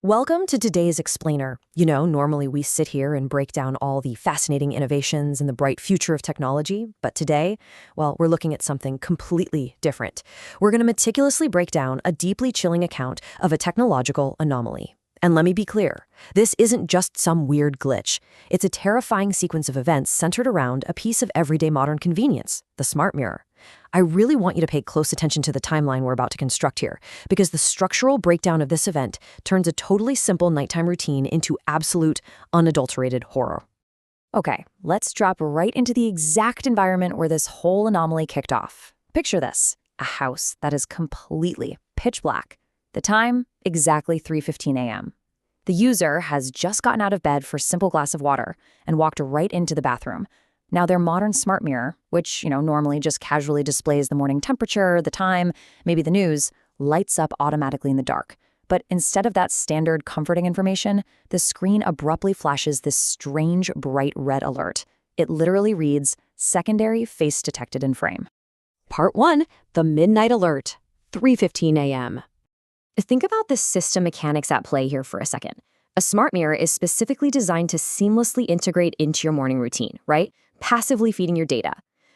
Welcome to today's Explainer. Normally we sit here and break down all the fascinating innovations and the bright future of technology, but today, well, we're looking at something completely different. We're going to meticulously break down a deeply chilling account of a technological anomaly. And let me be clear, this isn't just some weird glitch. It's a terrifying sequence of events centered around a piece of everyday modern convenience, the smart mirror. I really want you to pay close attention to the timeline we're about to construct here, because the structural breakdown of this event turns a totally simple nighttime routine into absolute, unadulterated horror. Okay, let's drop right into the exact environment where this whole anomaly kicked off. Picture this, a house that is completely pitch black. The time, exactly 3:15 a.m. The user has just gotten out of bed for a simple glass of water and walked right into the bathroom. Now, their modern smart mirror, which, normally just casually displays the morning temperature, the time, maybe the news, lights up automatically in the dark. But instead of that standard comforting information, the screen abruptly flashes this strange bright red alert. It literally reads, "Secondary face detected in frame." Part 1, the midnight alert, 3:15 a.m. Think about the system mechanics at play here for a second. A smart mirror is specifically designed to seamlessly integrate into your morning routine, right? Passively feeding your data.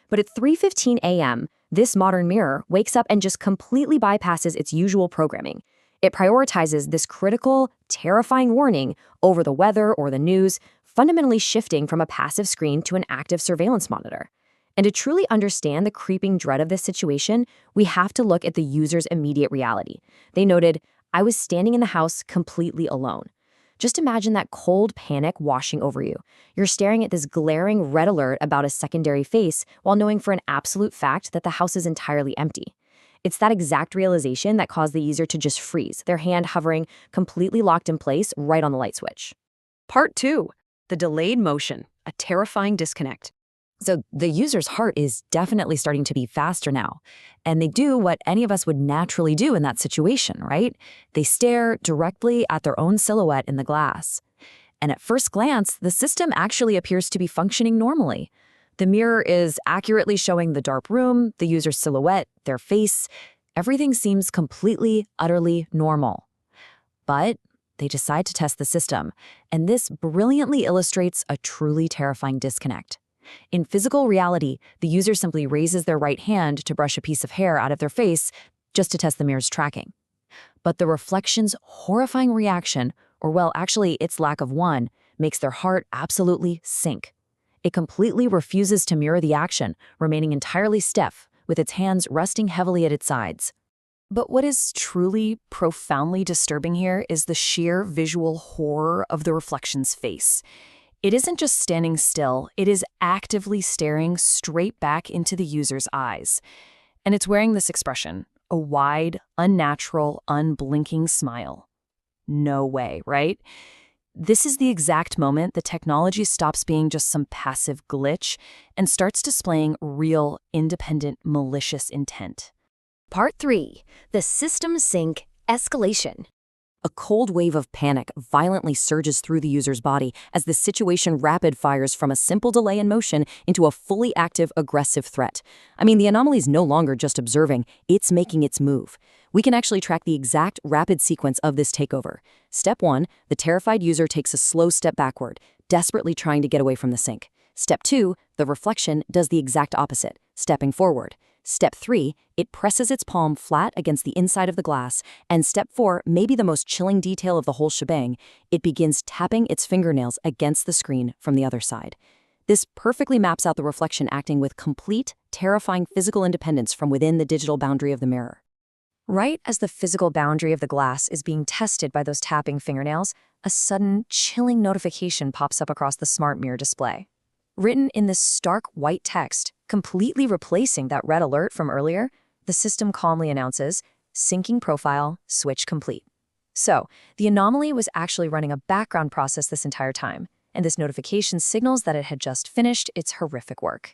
But at 3:15 a.m., this modern mirror wakes up and just completely bypasses its usual programming. It prioritizes this critical, terrifying warning over the weather or the news, fundamentally shifting from a passive screen to an active surveillance monitor. And to truly understand the creeping dread of this situation, we have to look at the user's immediate reality. They noted, "I was standing in the house completely alone." Just imagine that cold panic washing over you. You're staring at this glaring red alert about a secondary face while knowing for an absolute fact that the house is entirely empty. It's that exact realization that caused the user to just freeze, their hand hovering completely locked in place right on the light switch. Part 2, the delayed motion, a terrifying disconnect. So the user's heart is definitely starting to beat faster now. And they do what any of us would naturally do in that situation, right? They stare directly at their own silhouette in the glass. And at first glance, the system actually appears to be functioning normally. The mirror is accurately showing the dark room, the user's silhouette, their face. Everything seems completely, utterly normal. But they decide to test the system, and this brilliantly illustrates a truly terrifying disconnect. In physical reality, the user simply raises their right hand to brush a piece of hair out of their face just to test the mirror's tracking. But the reflection's horrifying reaction, or well, actually its lack of one, makes their heart absolutely sink. It completely refuses to mirror the action, remaining entirely stiff, with its hands resting heavily at its sides. But what is truly profoundly disturbing here is the sheer visual horror of the reflection's face. It isn't just standing still, it is actively staring straight back into the user's eyes. And it's wearing this expression, a wide, unnatural, unblinking smile. No way, right? This is the exact moment the technology stops being just some passive glitch and starts displaying real, independent, malicious intent. Part 3, the system sync escalation. A cold wave of panic violently surges through the user's body as the situation rapid fires from a simple delay in motion into a fully active, aggressive threat. The anomaly is no longer just observing, it's making its move. We can actually track the exact rapid sequence of this takeover. Step 1, the terrified user takes a slow step backward, desperately trying to get away from the sink. Step 2, the reflection does the exact opposite, stepping forward. Step 3, it presses its palm flat against the inside of the glass. And step 4, maybe the most chilling detail of the whole shebang, it begins tapping its fingernails against the screen from the other side. This perfectly maps out the reflection acting with complete, terrifying physical independence from within the digital boundary of the mirror. Right as the physical boundary of the glass is being tested by those tapping fingernails, a sudden, chilling notification pops up across the smart mirror display. Written in this stark white text, completely replacing that red alert from earlier, the system calmly announces, "Syncing profile, switch complete." So, the anomaly was actually running a background process this entire time, and this notification signals that it had just finished its horrific work.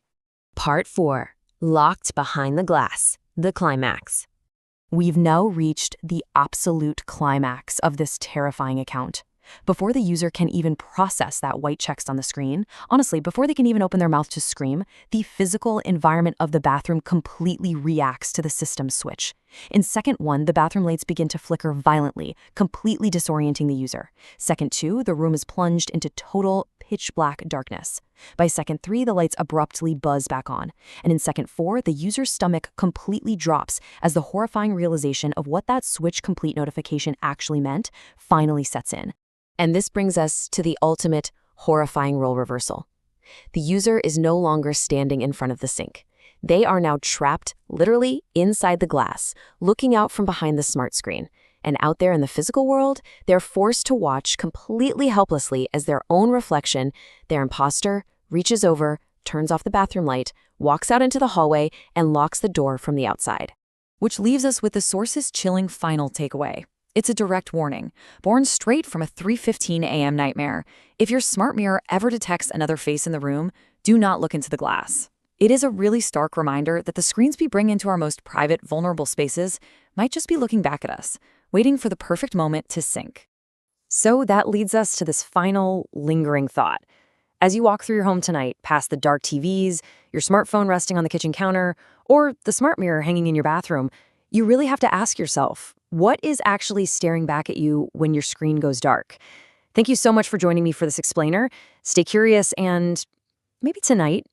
Part 4, locked behind the glass, the climax. We've now reached the absolute climax of this terrifying account. Before the user can even process that white text on the screen, honestly, before they can even open their mouth to scream, the physical environment of the bathroom completely reacts to the system switch. In second 1, the bathroom lights begin to flicker violently, completely disorienting the user. Second 2, the room is plunged into total pitch black darkness. By second 3, the lights abruptly buzz back on. And in second 4, the user's stomach completely drops as the horrifying realization of what that switch complete notification actually meant finally sets in. And this brings us to the ultimate horrifying role reversal. The user is no longer standing in front of the sink. They are now trapped, literally, inside the glass, looking out from behind the smart screen. And out there in the physical world, they're forced to watch completely helplessly as their own reflection, their imposter, reaches over, turns off the bathroom light, walks out into the hallway, and locks the door from the outside. Which leaves us with the source's chilling final takeaway. It's a direct warning, born straight from a 3:15 a.m. nightmare. If your smart mirror ever detects another face in the room, do not look into the glass. It is a really stark reminder that the screens we bring into our most private, vulnerable spaces might just be looking back at us, waiting for the perfect moment to sink. So that leads us to this final, lingering thought. As you walk through your home tonight, past the dark TVs, your smartphone resting on the kitchen counter, or the smart mirror hanging in your bathroom, you really have to ask yourself, what is actually staring back at you when your screen goes dark? Thank you so much for joining me for this explainer. Stay curious and maybe tonight,